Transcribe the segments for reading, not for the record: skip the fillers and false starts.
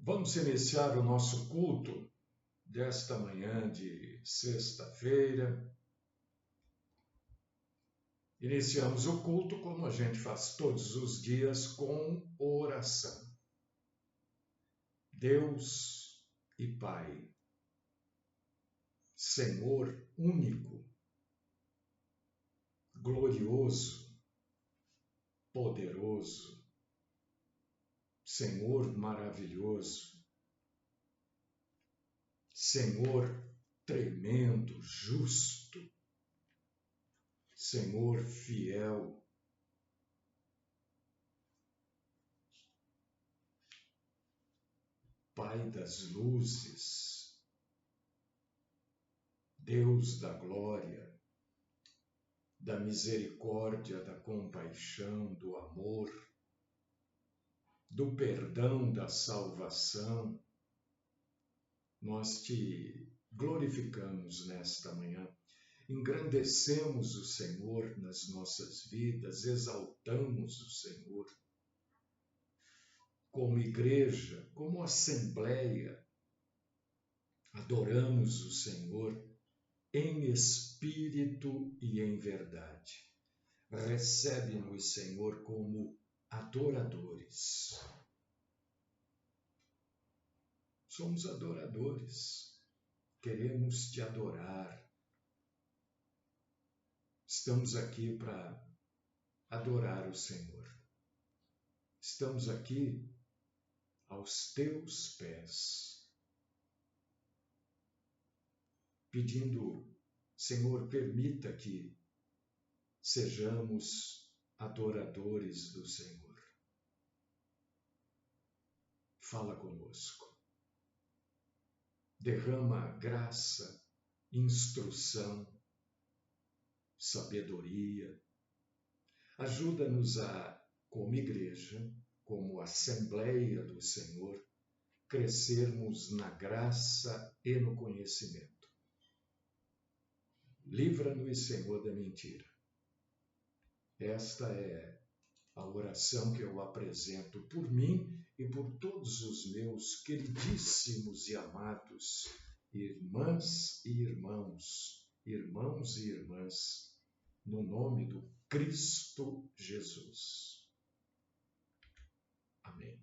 Vamos iniciar o nosso culto desta manhã de sexta-feira. Iniciamos o culto como a gente faz todos os dias, com oração. Deus e Pai, Senhor único, glorioso, poderoso, Senhor maravilhoso, Senhor tremendo, justo, Senhor fiel, Pai das luzes, Deus da glória, da misericórdia, da compaixão, do amor, do perdão, da salvação, nós te glorificamos nesta manhã, engrandecemos o Senhor nas nossas vidas, exaltamos o Senhor como igreja, como assembleia, adoramos o Senhor em espírito e em verdade. Recebe-nos, Senhor, como adoradores. Somos adoradores, queremos te adorar. Estamos aqui para adorar o Senhor. Estamos aqui aos teus pés, pedindo, Senhor, permita que sejamos adoradores do Senhor. Fala conosco. Derrama graça, instrução, sabedoria. Ajuda-nos a, como igreja, como assembleia do Senhor, crescermos na graça e no conhecimento. Livra-nos, Senhor, da mentira. Esta é a oração que eu apresento por mim e por todos os meus queridíssimos e amados irmãs e irmãos, irmãos e irmãs, no nome do Cristo Jesus. Amém.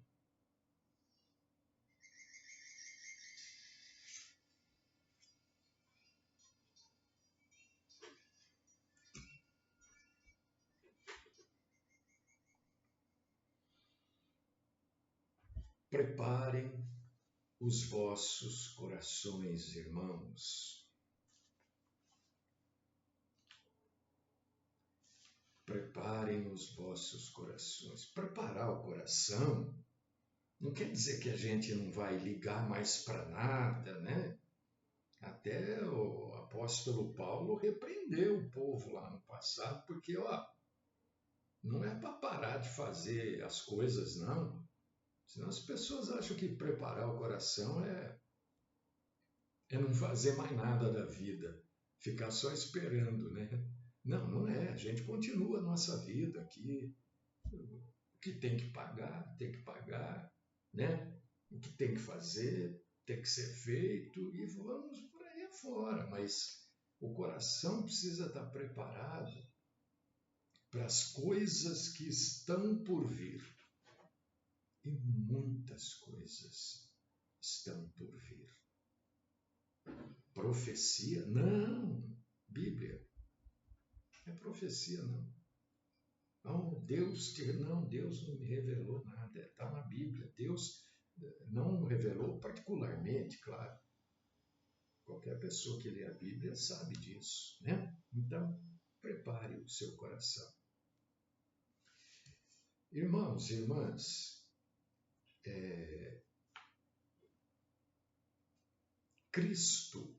Preparem os vossos corações, irmãos. Preparem os vossos corações. Preparar o coração não quer dizer que a gente não vai ligar mais para nada, né? Até o apóstolo Paulo repreendeu o povo lá no passado, porque, não é para parar de fazer as coisas, não. Senão as pessoas acham que preparar o coração é não fazer mais nada da vida, ficar só esperando, né? Não, não é. A gente continua a nossa vida aqui. O que tem que pagar, né? O que tem que fazer, tem que ser feito e vamos por aí afora. Mas o coração precisa estar preparado para as coisas que estão por vir. E muitas coisas estão por vir. Profecia? Não. Bíblia. Não é profecia, não. Deus não me revelou nada. Está na Bíblia. Deus não revelou particularmente, claro. Qualquer pessoa que lê a Bíblia sabe disso, né? Então, prepare o seu coração. Irmãos e irmãs, Cristo,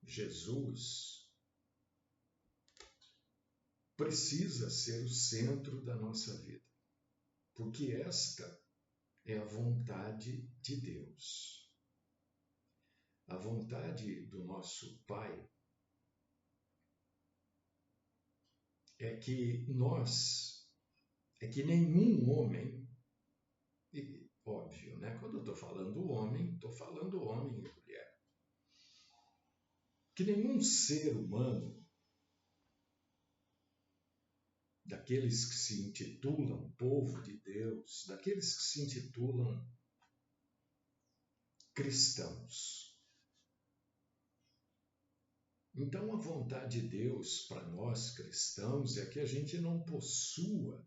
Jesus, precisa ser o centro da nossa vida, porque esta é a vontade de Deus. A vontade do nosso Pai é que nenhum homem, e óbvio, né? Quando eu estou falando homem e mulher. Que nenhum ser humano, daqueles que se intitulam povo de Deus, daqueles que se intitulam cristãos. Então, a vontade de Deus para nós cristãos é que a gente não possua,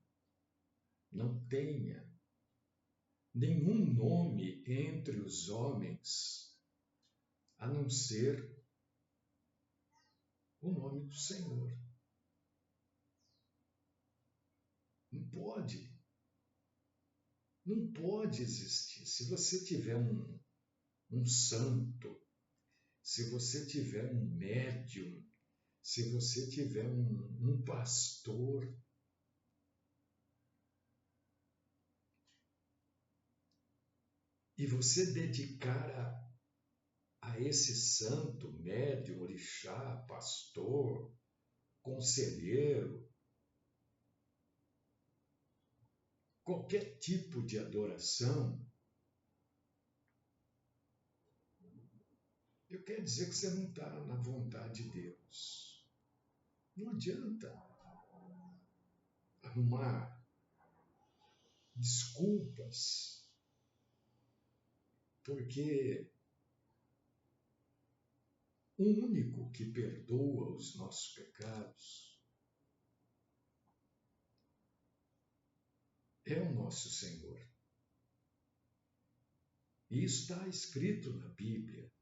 não tenha nenhum nome entre os homens, a não ser o nome do Senhor. Não pode. Não pode existir. Se você tiver um santo, se você tiver um médium, se você tiver um pastor, e você dedicar a esse santo, médium, orixá, pastor, conselheiro, qualquer tipo de adoração, eu quero dizer que você não está na vontade de Deus. Não adianta arrumar desculpas, porque o único que perdoa os nossos pecados é o nosso Senhor. E isso está escrito na Bíblia.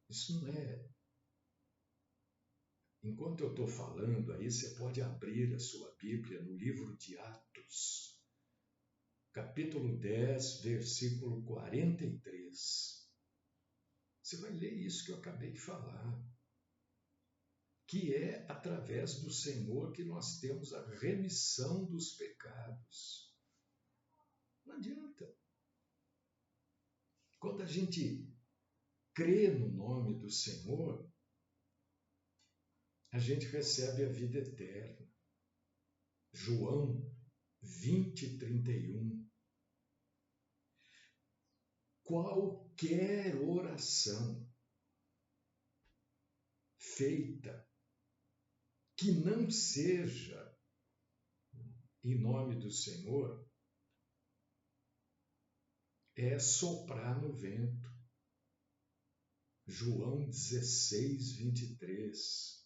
Isso não é. Enquanto eu estou falando aí, você pode abrir a sua Bíblia no livro de Atos, capítulo 10, versículo 43. Você vai ler isso que eu acabei de falar. Que é através do Senhor que nós temos a remissão dos pecados. Não adianta. Quando a gente crê no nome do Senhor, a gente recebe a vida eterna. João 20:31. Qualquer oração feita que não seja em nome do Senhor é soprar no vento. João 16:23.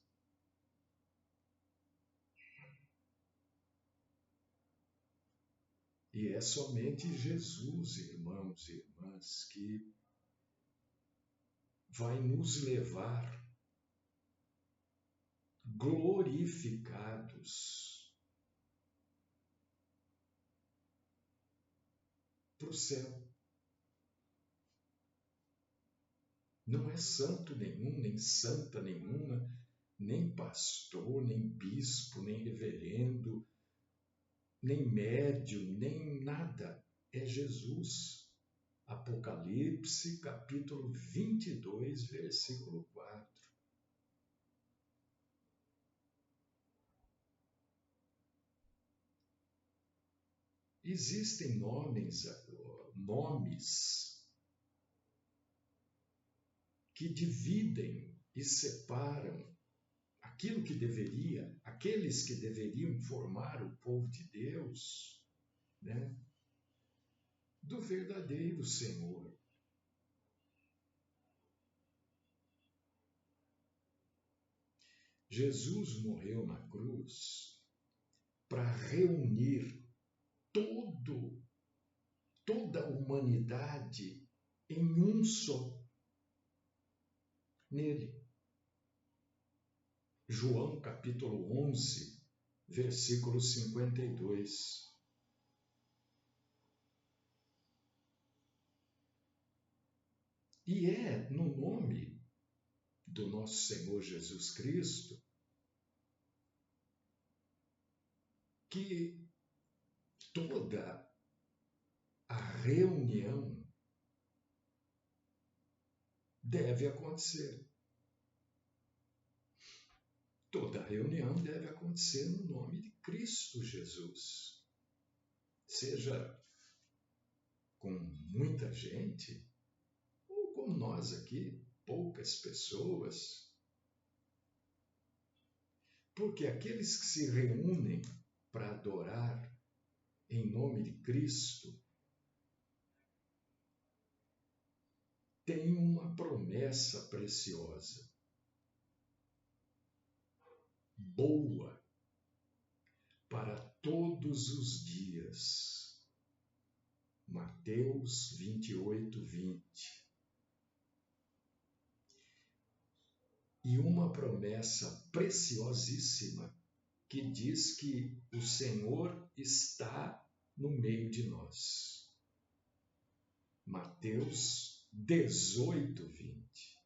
E é somente Jesus, irmãos e irmãs, que vai nos levar glorificados para o céu. Não é santo nenhum, nem santa nenhuma, nem pastor, nem bispo, nem reverendo, nem médium, nem nada. É Jesus. Apocalipse, capítulo 22, versículo 4. Existem nomes que dividem e separam aqueles que deveriam formar o povo de Deus, né, do verdadeiro Senhor. Jesus morreu na cruz para reunir toda a humanidade em um só, nele. João capítulo 11, versículo 52. E é no nome do nosso Senhor Jesus Cristo que toda a reunião deve acontecer. Toda reunião deve acontecer no nome de Cristo Jesus. Seja com muita gente, como nós aqui, poucas pessoas, porque aqueles que se reúnem para adorar em nome de Cristo têm uma promessa preciosa, boa, para todos os dias. Mateus 28, 20. E uma promessa preciosíssima que diz que o Senhor está no meio de nós. Mateus 18, 20.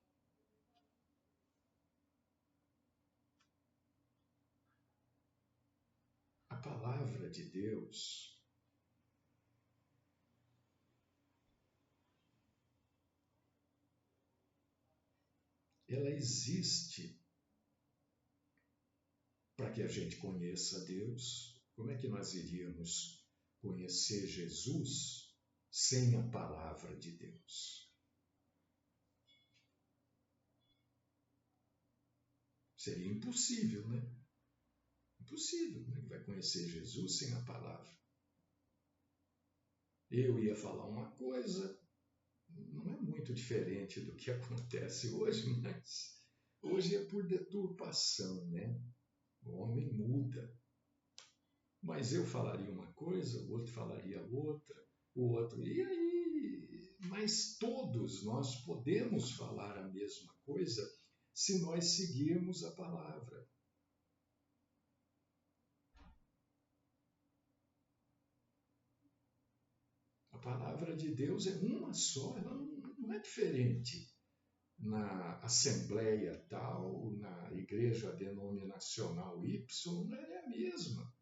A palavra de Deus ela existe para que a gente conheça Deus. Como é que nós iríamos conhecer Jesus sem a palavra de Deus? Seria impossível, né? Impossível, né? Vai conhecer Jesus sem a palavra. Eu ia falar uma coisa, não é muito diferente do que acontece hoje, mas hoje é por deturpação, né? O homem muda. Mas eu falaria uma coisa, o outro falaria outra, o outro. E aí? Mas todos nós podemos falar a mesma coisa se nós seguirmos a palavra. A palavra de Deus é uma só, ela não é diferente na assembleia tal, na igreja denominacional Y, é a mesma.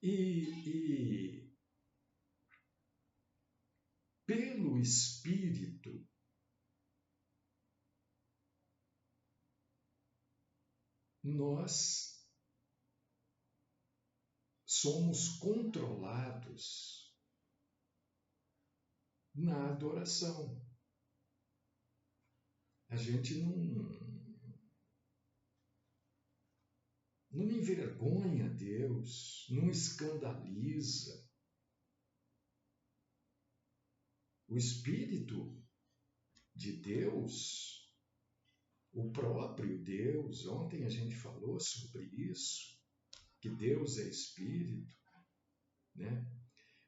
E pelo Espírito, nós somos controlados na adoração. A gente não envergonha Deus, não escandaliza. O Espírito de Deus, o próprio Deus, ontem a gente falou sobre isso, que Deus é Espírito, né?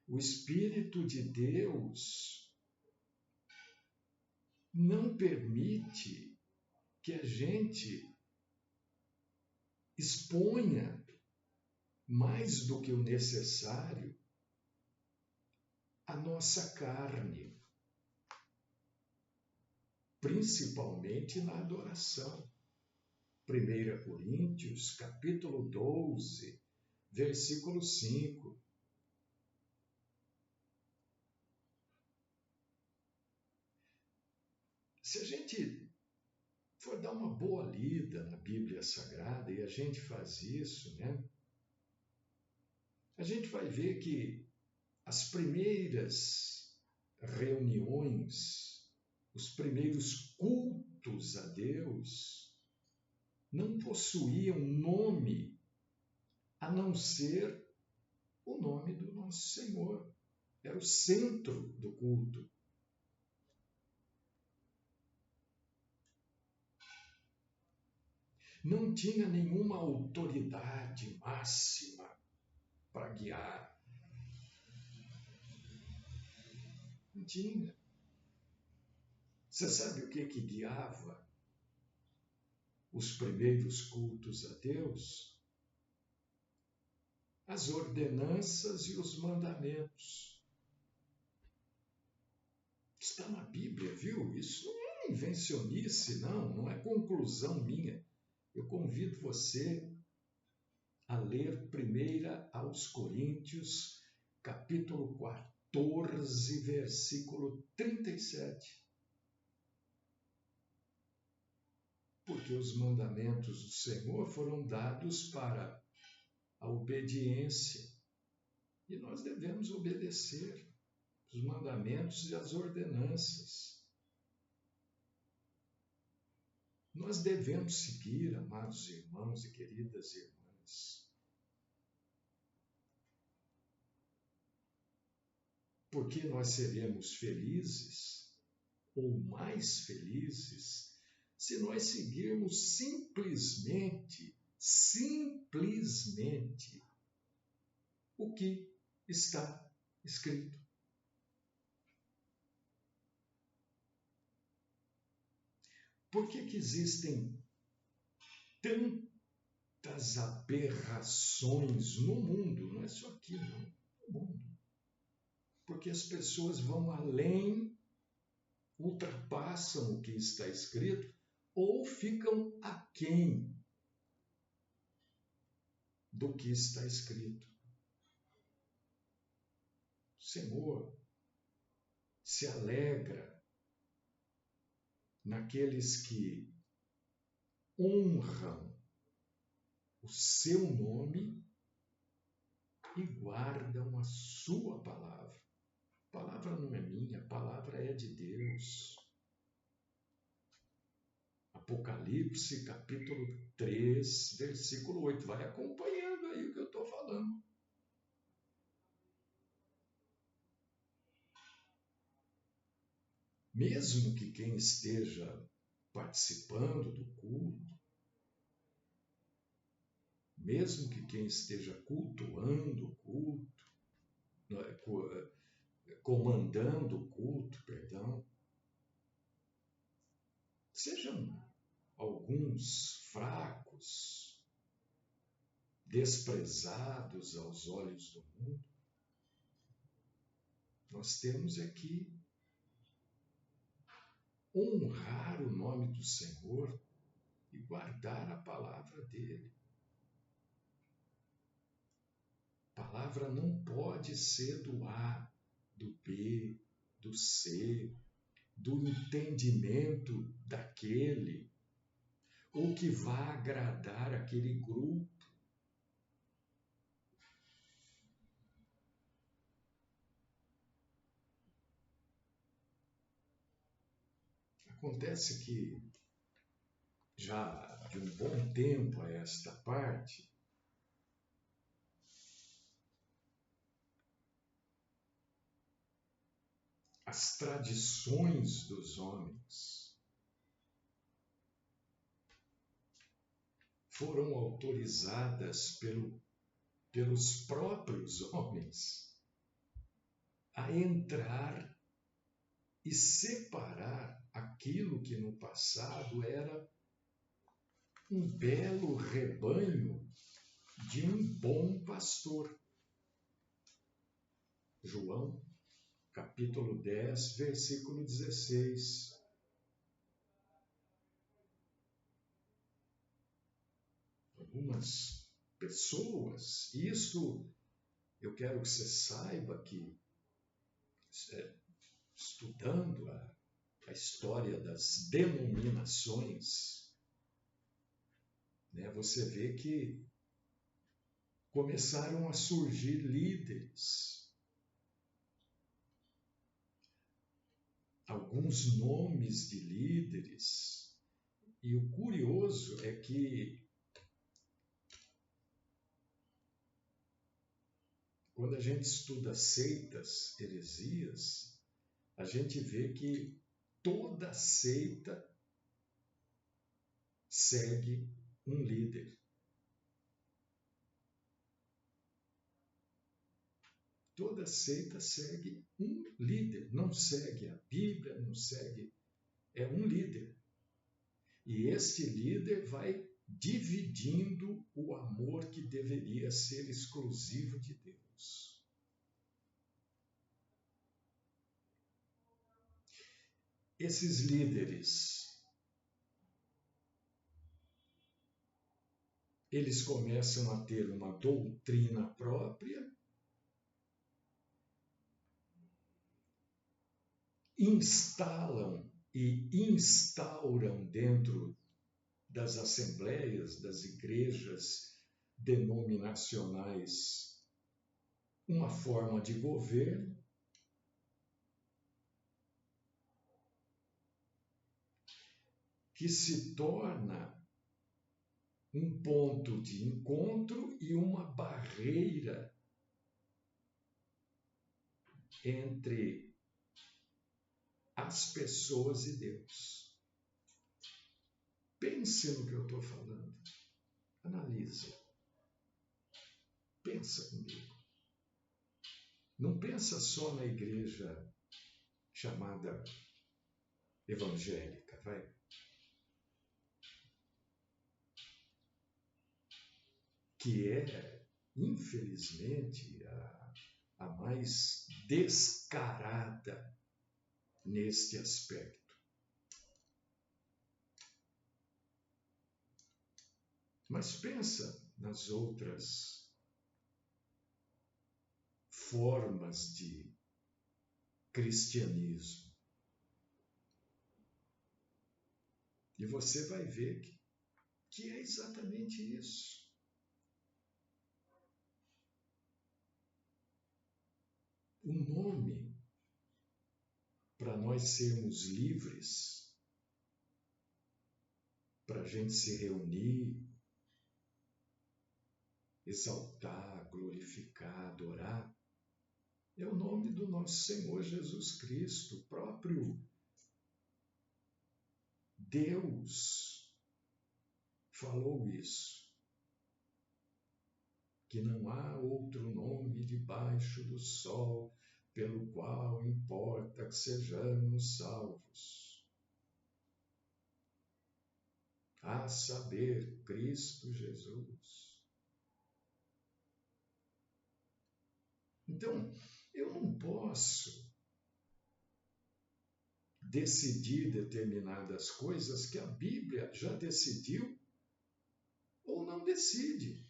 O Espírito de Deus não permite que a gente exponha mais do que o necessário a nossa carne, principalmente na adoração. 1 Coríntios, capítulo 12, versículo 5. Se a gente for dar uma boa lida na Bíblia Sagrada, e a gente faz isso, né? A gente vai ver que as primeiras reuniões, os primeiros cultos a Deus, não possuíam nome a não ser o nome do nosso Senhor. Era o centro do culto. Não tinha nenhuma autoridade máxima para guiar. Não tinha. Você sabe o que guiava os primeiros cultos a Deus? As ordenanças e os mandamentos. Está na Bíblia, viu? Isso não é invencionice, não é conclusão minha. Eu convido você a ler 1 aos Coríntios, capítulo 14, versículo 37. Porque os mandamentos do Senhor foram dados para a obediência e nós devemos obedecer. os mandamentos e as ordenanças. Nós devemos seguir, amados irmãos e queridas irmãs, porque nós seremos felizes ou mais felizes se nós seguirmos simplesmente o que está escrito. Por que existem tantas aberrações no mundo? Não é só aqui, não, no mundo. Porque as pessoas vão além, ultrapassam o que está escrito ou ficam aquém do que está escrito. O Senhor se alegra naqueles que honram o seu nome e guardam a sua palavra. A palavra não é minha, a palavra é de Deus. Apocalipse, capítulo 3, versículo 8. Vai acompanhando aí o que eu estou falando. Mesmo que quem esteja participando do culto, mesmo que quem esteja cultuando o culto, comandando o culto, sejam alguns fracos, desprezados aos olhos do mundo, nós temos aqui honrar o nome do Senhor e guardar a palavra dele. A palavra não pode ser do A, do B, do C, do entendimento daquele, ou que vá agradar aquele grupo. Acontece que, já de um bom tempo a esta parte, as tradições dos homens foram autorizadas pelos próprios homens a entrar e separar aquilo que no passado era um belo rebanho de um bom pastor. João, capítulo 10, versículo 16. Algumas pessoas, isto eu quero que você saiba que, estudando a história das denominações, você vê que começaram a surgir líderes. Alguns nomes de líderes. E o curioso é que quando a gente estuda seitas, heresias, a gente vê que toda seita segue um líder. Toda seita segue um líder, não segue a Bíblia, não segue, é um líder. E este líder vai dividindo o amor que deveria ser exclusivo de Deus. Esses líderes, eles começam a ter uma doutrina própria, instalam e instauram dentro das assembleias, das igrejas denominacionais, uma forma de governo, que se torna um ponto de encontro e uma barreira entre as pessoas e Deus. Pense no que eu estou falando. Analisa. Pensa comigo. Não pensa só na igreja chamada evangélica, vai. Que é, infelizmente, a mais descarada neste aspecto. Mas pensa nas outras formas de cristianismo. E você vai ver que é exatamente isso. O nome para nós sermos livres, para a gente se reunir, exaltar, glorificar, adorar, é o nome do nosso Senhor Jesus Cristo, o próprio Deus falou isso, que não há outro nome debaixo do sol pelo qual importa que sejamos salvos. A saber, Cristo Jesus. Então, eu não posso decidir determinadas coisas que a Bíblia já decidiu ou não decide.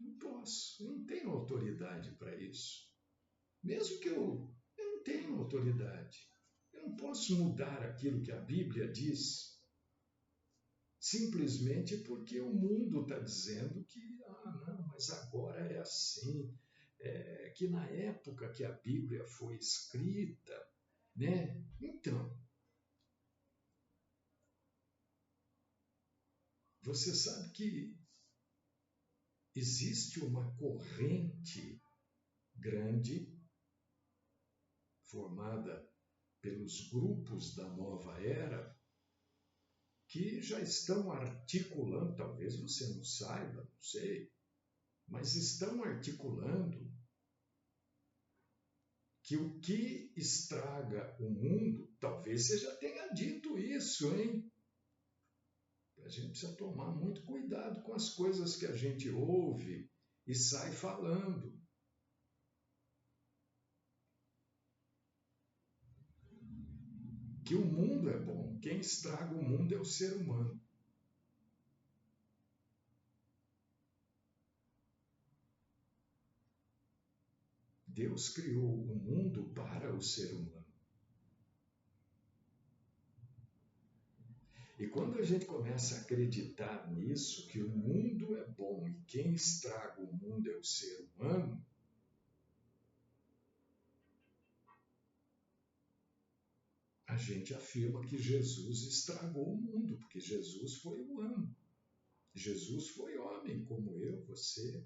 Não posso, eu não tenho autoridade para isso. Mesmo que eu não tenho autoridade. Eu não posso mudar aquilo que a Bíblia diz simplesmente porque o mundo está dizendo que, não, mas agora é assim, que na época que a Bíblia foi escrita, né? Então, você sabe que existe uma corrente grande formada pelos grupos da nova era que já estão articulando, talvez você não saiba, não sei, mas estão articulando que o que estraga o mundo, talvez você já tenha dito isso, hein? A gente precisa tomar muito cuidado com as coisas que a gente ouve e sai falando. Que o mundo é bom, quem estraga o mundo é o ser humano. Deus criou o mundo para o ser humano. E quando a gente começa a acreditar nisso, que o mundo é bom e quem estraga o mundo é o ser humano, a gente afirma que Jesus estragou o mundo, porque Jesus foi humano. Jesus foi homem, como eu, você.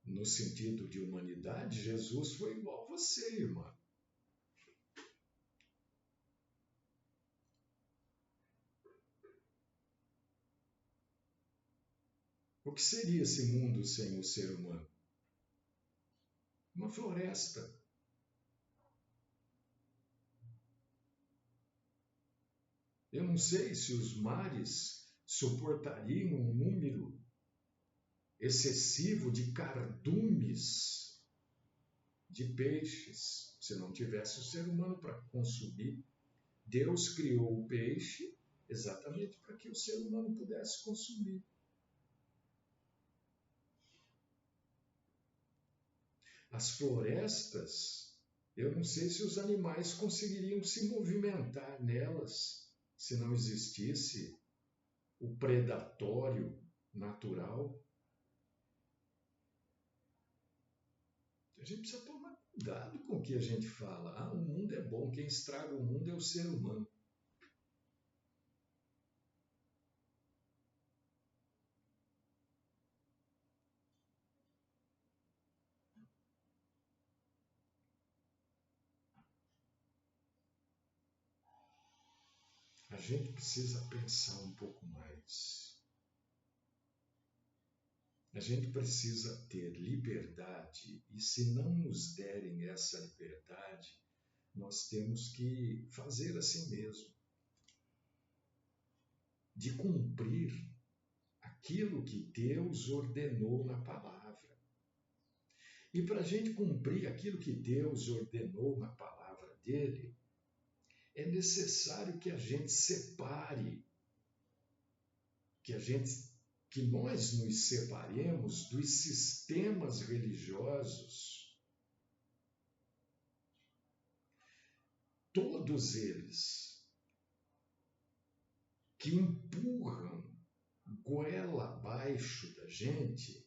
No sentido de humanidade, Jesus foi igual a você, irmã. O que seria esse mundo sem o ser humano? Uma floresta. Eu não sei se os mares suportariam um número excessivo de cardumes de peixes, se não tivesse o ser humano para consumir. Deus criou o peixe exatamente para que o ser humano pudesse consumir. As florestas, eu não sei se os animais conseguiriam se movimentar nelas se não existisse o predatório natural. A gente precisa tomar Cuidado com o que a gente fala. Ah, o mundo é bom, quem estraga o mundo é o ser humano. A gente precisa pensar um pouco mais. A gente precisa ter liberdade, e se não nos derem essa liberdade, nós temos que fazer assim mesmo, de cumprir aquilo que Deus ordenou na palavra. E para a gente cumprir aquilo que Deus ordenou na palavra dele, é necessário que a gente separe, que nós nos separemos dos sistemas religiosos, todos eles que empurram goela abaixo da gente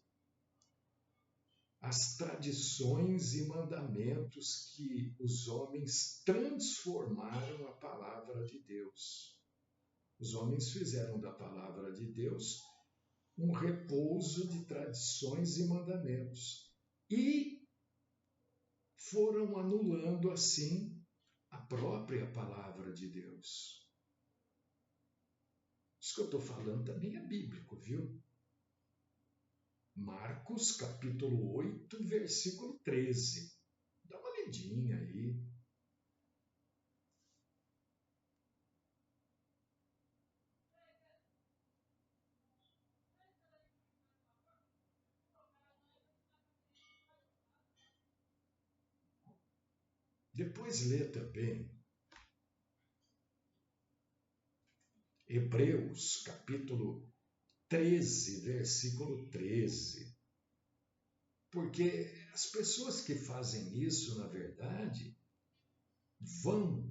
as tradições e mandamentos que os homens transformaram a palavra de Deus. Os homens fizeram da palavra de Deus um repouso de tradições e mandamentos e foram anulando assim a própria palavra de Deus. Isso que eu estou falando também é bíblico, viu? Marcos capítulo 8, versículo 13. Dá uma lidinha aí. Depois lê também Hebreus capítulo 13, versículo 13. Porque as pessoas que fazem isso, na verdade, vão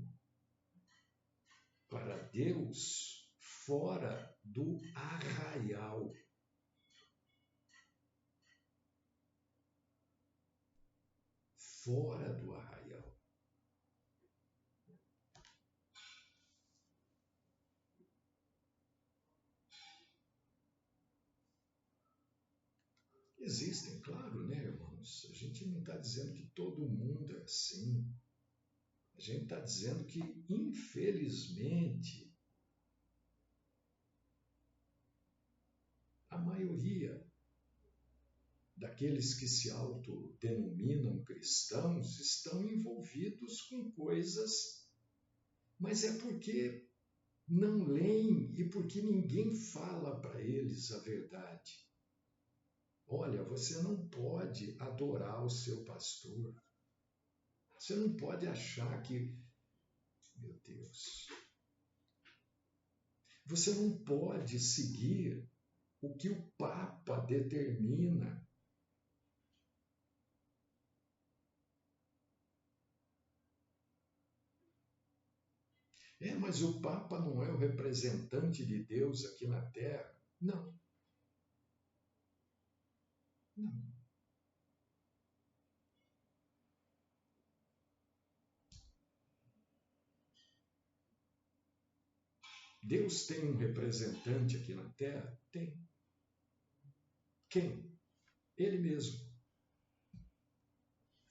para Deus fora do arraial. Fora do arraial. Existem, claro, né, irmãos? A gente não está dizendo que todo mundo é assim. A gente está dizendo que, infelizmente, a maioria daqueles que se autodenominam cristãos estão envolvidos com coisas, mas é porque não leem e porque ninguém fala para eles a verdade. Olha, você não pode adorar o seu pastor. Você não pode achar que, meu Deus, você não pode seguir o que o Papa determina. É, mas o Papa não é o representante de Deus aqui na Terra. Não, não. Deus tem um representante aqui na Terra? Tem. Quem? Ele mesmo.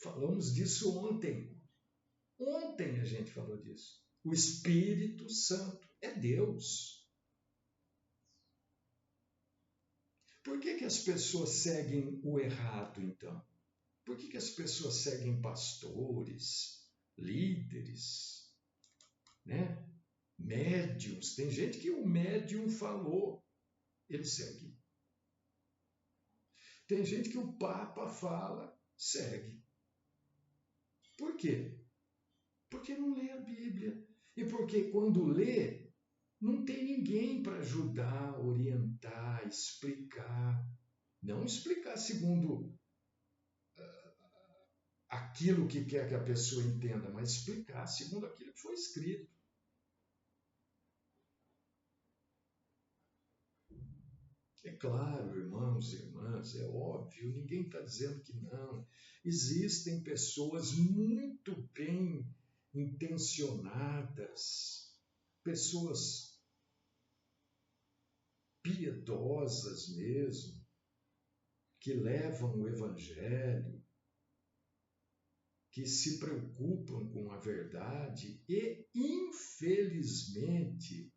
Falamos disso ontem. Ontem a gente falou disso. O Espírito Santo é Deus. Por que as pessoas seguem o errado, então? Por que as pessoas seguem pastores, líderes, né? Médiuns? Tem gente que o médium falou, ele segue. Tem gente que o Papa fala, segue. Por quê? Porque não lê a Bíblia. E porque quando lê, não tem ninguém para ajudar, orientar, explicar. Não explicar segundo aquilo que quer que a pessoa entenda, mas explicar segundo aquilo que foi escrito. É claro, irmãos e irmãs, é óbvio, ninguém está dizendo que não. Existem pessoas muito bem intencionadas, pessoas piedosas mesmo, que levam o Evangelho, que se preocupam com a verdade e, infelizmente,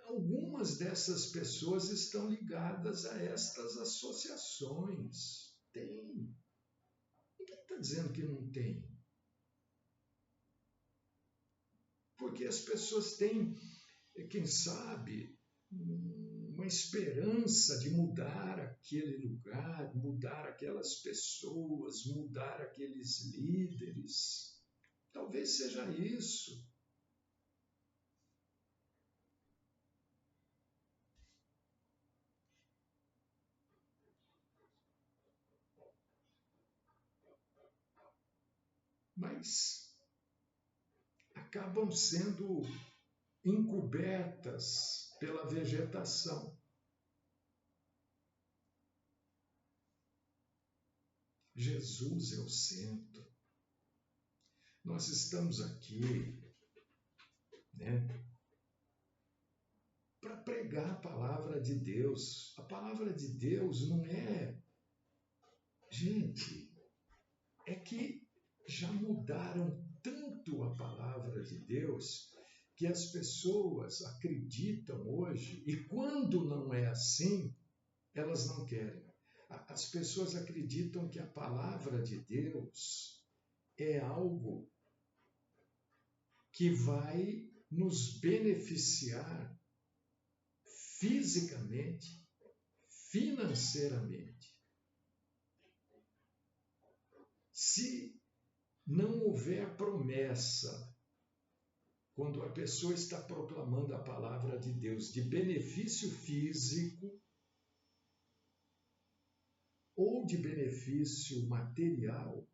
algumas dessas pessoas estão ligadas a estas associações. Tem. Ninguém está dizendo que não tem. Porque as pessoas têm, quem sabe, uma esperança de mudar aquele lugar, mudar aquelas pessoas, mudar aqueles líderes. Talvez seja isso. Mas acabam sendo encobertas pela vegetação. Jesus é o centro. Nós estamos aqui, né, para pregar a palavra de Deus. A palavra de Deus não é. Gente, é que já mudaram tanto a palavra de Deus que as pessoas acreditam hoje, e quando não é assim, elas não querem. As pessoas acreditam que a palavra de Deus é algo que vai nos beneficiar fisicamente, financeiramente. Se não houver promessa, quando a pessoa está proclamando a palavra de Deus de benefício físico ou de benefício material,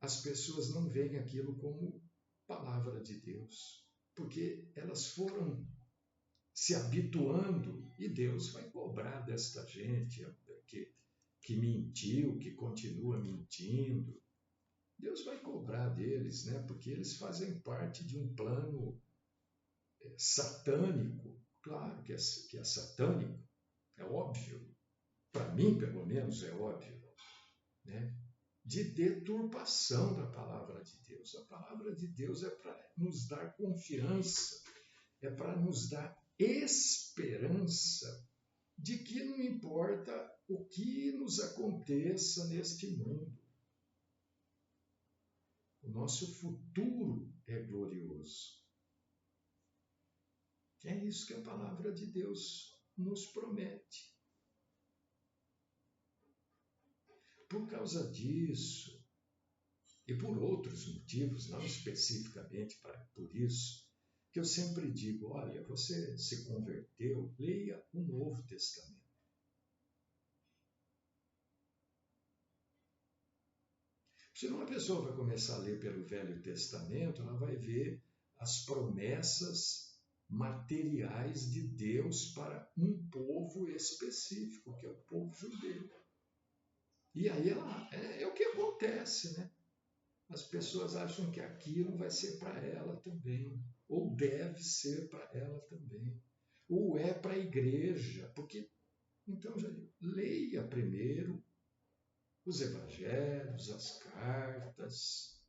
as pessoas não veem aquilo como palavra de Deus, porque elas foram se habituando e Deus vai cobrar desta gente que mentiu, que continua mentindo. Deus vai cobrar deles, né? Porque eles fazem parte de um plano satânico. Claro que é satânico, é óbvio. Para mim, pelo menos, é óbvio, né? De deturpação da palavra de Deus. A palavra de Deus é para nos dar confiança, é para nos dar esperança de que não importa o que nos aconteça neste mundo, o nosso futuro é glorioso. É isso que a palavra de Deus nos promete. Por causa disso, e por outros motivos, não especificamente por isso, que eu sempre digo, olha, você se converteu, leia o Novo Testamento. Senão a pessoa vai começar a ler pelo Velho Testamento, ela vai ver as promessas materiais de Deus para um povo específico, que é o povo judeu. E aí é o que acontece, né? As pessoas acham que aquilo vai ser para ela também, ou deve ser para ela também, ou é para a igreja, porque então já leia primeiro os evangelhos, as cartas.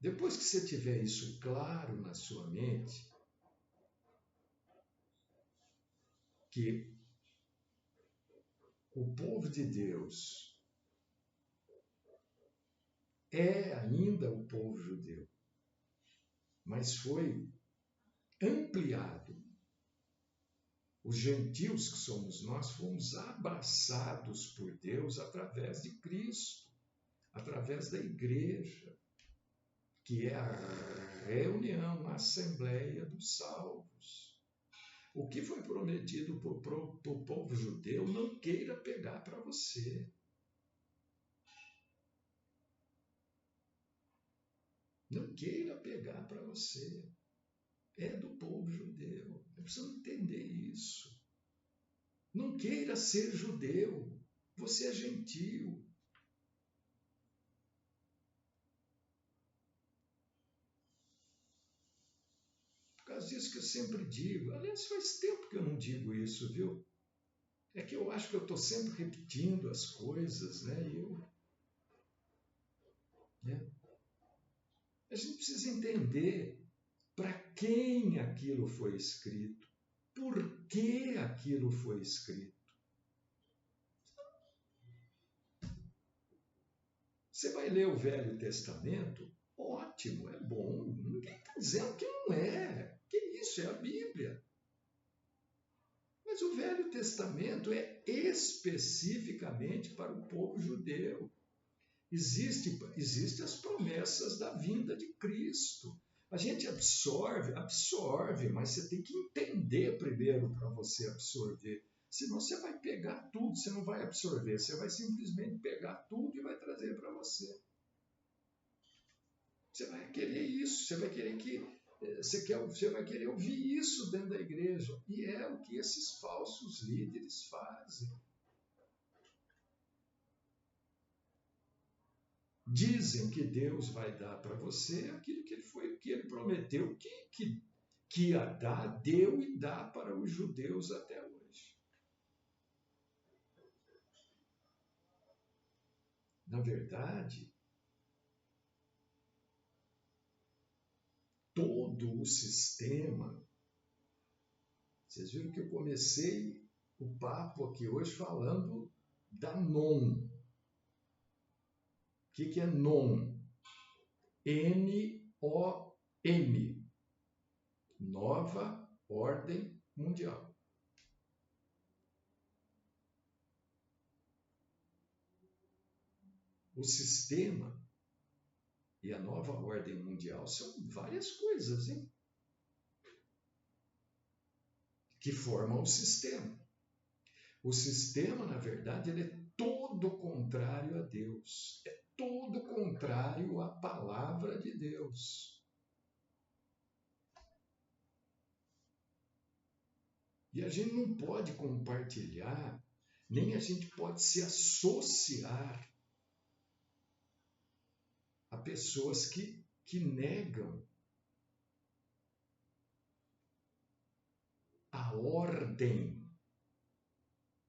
Depois que você tiver isso claro na sua mente, que o povo de Deus é ainda o povo judeu, mas foi ampliado. Os gentios que somos nós fomos abraçados por Deus através de Cristo, através da igreja, que é a reunião, a assembleia dos salvos. O que foi prometido para o povo judeu, não queira pegar para você. Não queira pegar para você. é do povo judeu. Eu preciso entender isso. Não queira ser judeu. Você é gentio. Por causa disso que eu sempre digo. Aliás, faz tempo que eu não digo isso, viu? É que eu acho que eu estou sempre repetindo as coisas, né? Né? A gente precisa entender para quem aquilo foi escrito, por que aquilo foi escrito. Você vai ler o Velho Testamento, ótimo, é bom, ninguém está dizendo que não é. Que isso, é a Bíblia. Mas o Velho Testamento é especificamente para o povo judeu. Existem as promessas da vinda de Cristo. A gente absorve, mas você tem que entender primeiro para você absorver. Senão você vai pegar tudo, você não vai absorver, você vai simplesmente pegar tudo e vai trazer para você. Você vai querer isso, você vai querer ouvir isso dentro da igreja. E é o que esses falsos líderes fazem. Dizem que Deus vai dar para você aquilo que ele prometeu que ia dar, deu e dá para os judeus até hoje. Na verdade, todo o sistema. Vocês viram que eu comecei o papo aqui hoje falando da NOM. O que é NOM? N-O-M. Nova Ordem Mundial. O sistema e a nova ordem mundial são várias coisas, hein? Que formam o sistema. O sistema, na verdade, ele é todo contrário a Deus. É todo contrário à palavra de Deus. E a gente não pode compartilhar, nem a gente pode se associar a pessoas que negam a ordem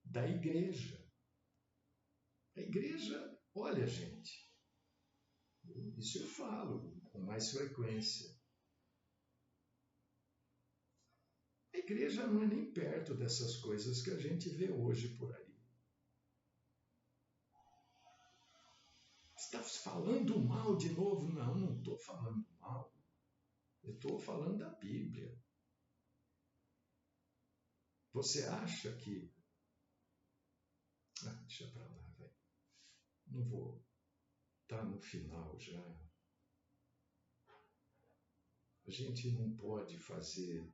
da igreja. A igreja, olha, gente, isso eu falo com mais frequência. A igreja não é nem perto dessas coisas que a gente vê hoje por aí. Você está falando mal de novo? Não, não estou falando mal. Eu estou falando da Bíblia. Você acha que... deixa pra lá, vai. Não vou. Tá no final já. A gente não pode fazer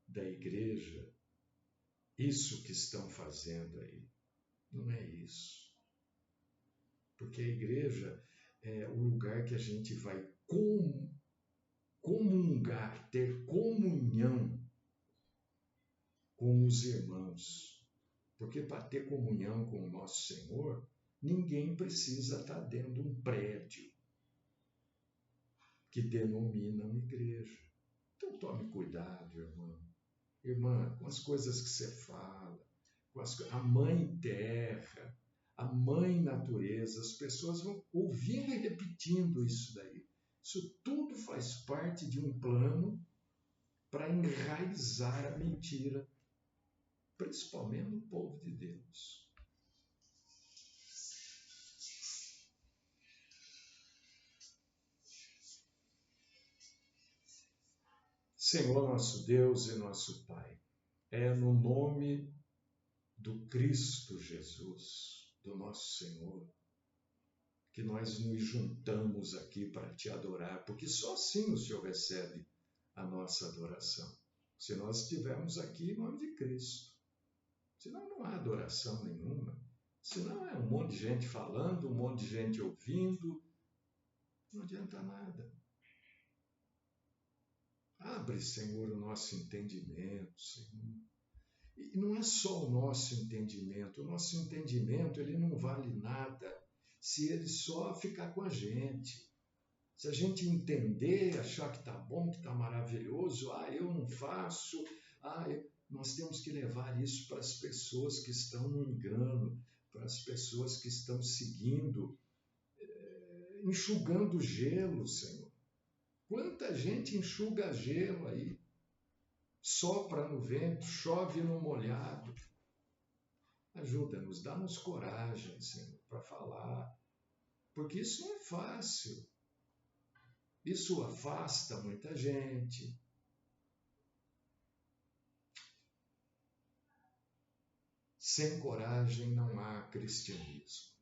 da igreja isso que estão fazendo aí. Não é isso. Porque a igreja é o lugar que a gente vai comungar, ter comunhão com os irmãos. Porque para ter comunhão com o nosso Senhor, ninguém precisa estar dentro de um prédio que denominam igreja. Então tome cuidado, irmão. Irmã, com as coisas que você fala, a mãe terra, a mãe natureza, as pessoas vão ouvindo e repetindo isso daí. Isso tudo faz parte de um plano para enraizar a mentira, principalmente no povo de Deus. Senhor nosso Deus e nosso Pai, é no nome do Cristo Jesus, do nosso Senhor, que nós nos juntamos aqui para te adorar, porque só assim o Senhor recebe a nossa adoração. Se nós estivermos aqui em nome de Cristo. Senão não há adoração nenhuma. Senão é um monte de gente falando, um monte de gente ouvindo. Não adianta nada. Abre, Senhor, o nosso entendimento, Senhor. E não é só o nosso entendimento ele não vale nada se ele só ficar com a gente. Se a gente entender, achar que está bom, que está maravilhoso, eu não faço, nós temos que levar isso para as pessoas que estão no engano, para as pessoas que estão seguindo, enxugando gelo, Senhor. Quanta gente enxuga gelo aí, sopra no vento, chove no molhado. Ajuda-nos, dá-nos coragem, Senhor, para falar, porque isso não é fácil. Isso afasta muita gente. Sem coragem não há cristianismo.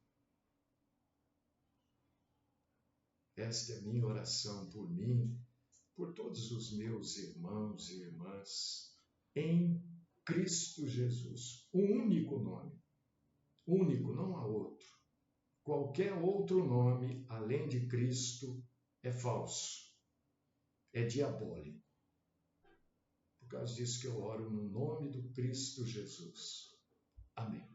Esta é minha oração por mim, por todos os meus irmãos e irmãs, em Cristo Jesus. O único nome. Único, não há outro. Qualquer outro nome, além de Cristo, é falso. É diabólico. Por causa disso que eu oro no nome do Cristo Jesus. Amém.